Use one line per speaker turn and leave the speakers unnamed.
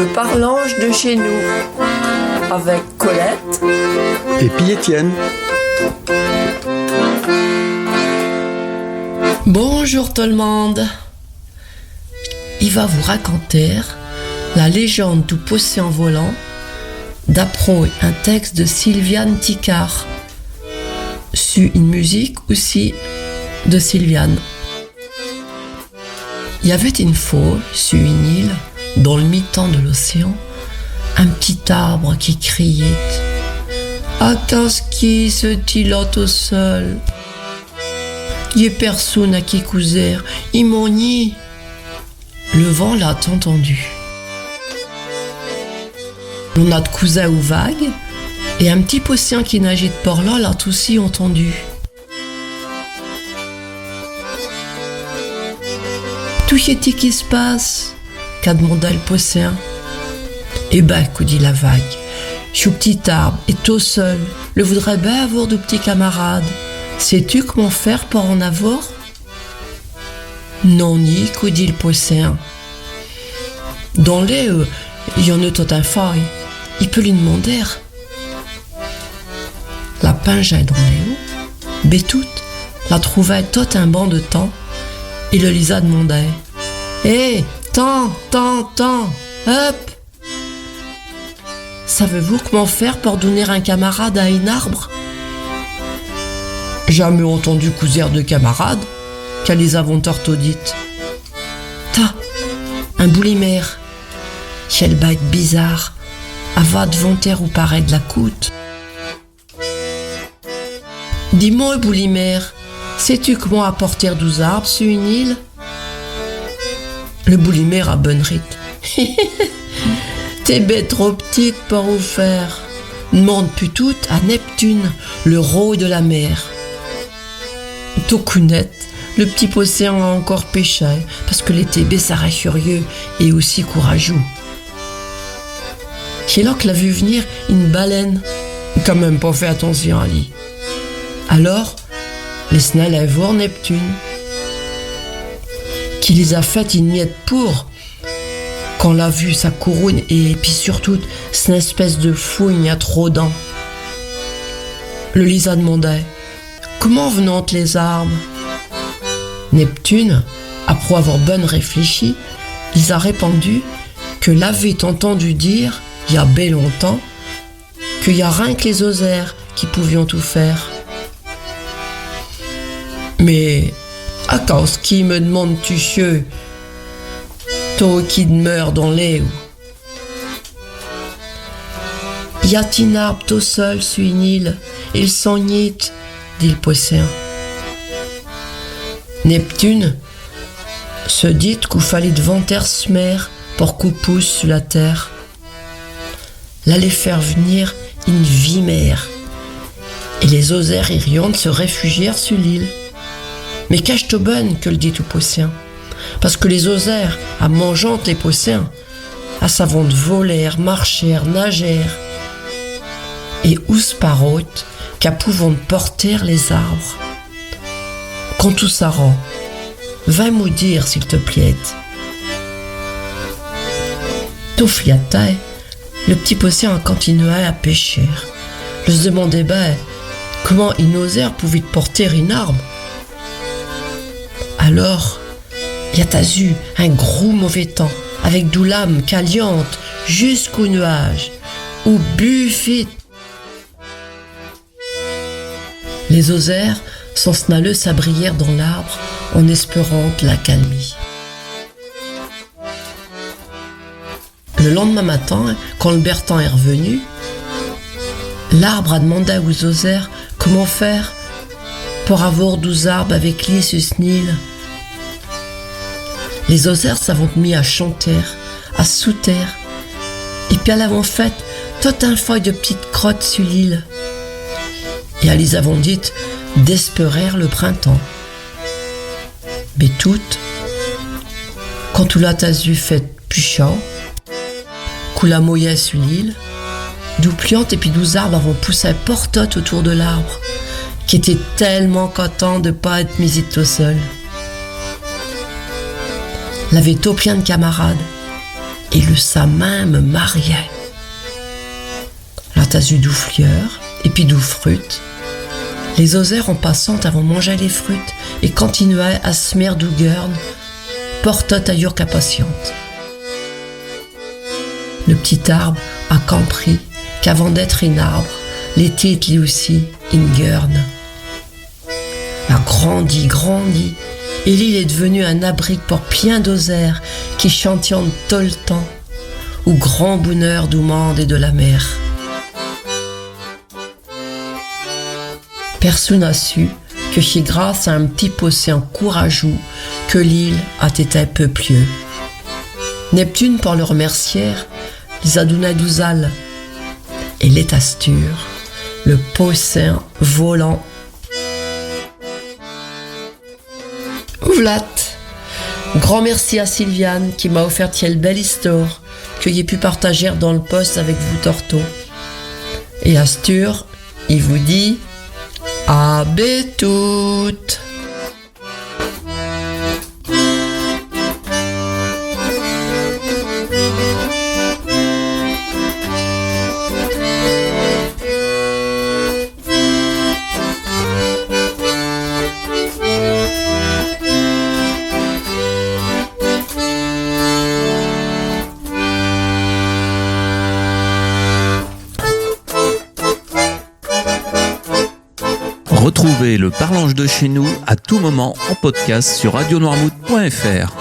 Le parlange de chez nous, avec Colette
et puis Étienne.
Bonjour tout le monde. Il va vous raconter la légende du Poussin volant d'après un texte de Sylviane Ticard, sur une musique aussi de Sylviane. Il y avait une fois, sur une île, dans le mi-temps de l'océan, un petit arbre qui criait « Ah, qu'est-ce qui se-t-il là tout seul? Il n'y a personne à qui couser, il m'ennuie. » Le vent l'a entendu. On a de cousin ou vague, et un petit poussin qui nageait de par là l'a aussi entendu. Tout y est-il qui se passe? Qu'a demandé le poussin. Eh ben, que dit la vague, je suis au petit arbre et tout seul, le voudrais bien avoir de petits camarades. Sais-tu comment faire pour en avoir? Non, ni, que dit le poussin. Dans les, il y en a tout un faille. Il peut lui demander. La pingée dans les hauts, Bétoute la trouvait tout un banc de temps et le Lisa demandait « Hé, tant, hop ! Savez-vous comment faire pour donner un camarade à un arbre ?» Jamais entendu couser de camarades, qu'à les avons tortaudites. Ta, un boulimère, quelle bête bizarre, ava devant terre ou paraît de la coûte. Dis-moi, boulimère, sais-tu comment apporter 12 arbres sur une île? Le boulimère a bonne rite. T'es bête trop petite pour vous faire. Demande plutôt à Neptune, le roi de la mer. Tocounette, le petit poussin a encore péché, parce que l'été Bessara curieux et aussi courageux. C'est là que l'a vu venir une baleine, quand même pas fait attention à lui. Alors, les snell allaient voir Neptune, qui les a fait une miette pour, quand l'a vu sa couronne et puis surtout cette espèce de fouine à trop dents. Le Lisa demandait « Comment venant les armes ?» Neptune, après avoir bonne réfléchi, il a répondu que l'avait entendu dire, il y a bien longtemps, qu'il y a rien que les osaires qui pouvions tout faire. Mais, à cause qui me demande-tu chieux, toi qui demeures dans les hauts? Y a-t-il un arbre tout seul sur une île, il s'ennuie, dit le poussin. Neptune se dit qu'il fallait devant terre se mer pour qu'on pousse sur la terre. L'allait faire venir une vimère, et les osaires irions se réfugièrent sur l'île. Mais cache-toi bonne que le dit au poussin, parce que les osaires, à mangeant les poussins, à savant de volèrent, marchèrent, nagèrent, et ous parote qu'à pouvant porter les arbres. Quand tout ça rend, va me dire s'il te plaît. Tout fliatait, le petit poussin continuait à pêcher. Je se demandais ben comment une osaire pouvait porter une arme. Alors, y a eu un gros mauvais temps, avec d'où lame caliente jusqu'au nuage, où buffit. Les osaires sans snalleux s'abrièrent dans l'arbre en espérant la calmie. Le lendemain matin, quand le Bertin est revenu, l'arbre a demandé aux osaires comment faire pour avoir 12 arbres avec lui sur ce île. Les osaires s'avont mis à chanter, à sauter, et puis elles avons fait tout un feuille de petites crottes sur l'île. Et elles les avons dit d'espérer le printemps. Mais toutes, quand tout la tasu fait plus chaud, qu'on la mouillait sur l'île, 12 plantes et puis 12 arbres avons poussé portote autour de l'arbre, qui était tellement content de ne pas être mis tout seul. L'avait tout plein de camarades, et le sa main me mariait. La tasse du douflieur, et puis doufrute. Les osèrent en passant avant manger les fruits et continuaient à se mer douguerne, portant ailleurs qu'à patiente. Le petit arbre a compris qu'avant d'être un arbre, l'été est lui aussi une guerne. La grandit, et l'île est devenue un abric pour plein d'osaires qui chantillonnent tout le temps, au grand bonheur du monde et de la mer. Personne n'a su que c'est grâce à un petit océan courageux que l'île a été peuplée. Neptune, pour le remercier, les a donné d'ouzal. Et l'étasture, le océan volant. Ouvlat! Grand merci à Sylviane qui m'a offert une belle histoire que j'ai pu partager dans le poste avec vous, Torto. Et Astur, il vous dit à toutes.
Retrouvez le Parlange de chez nous à tout moment en podcast sur radionoirmouth.fr.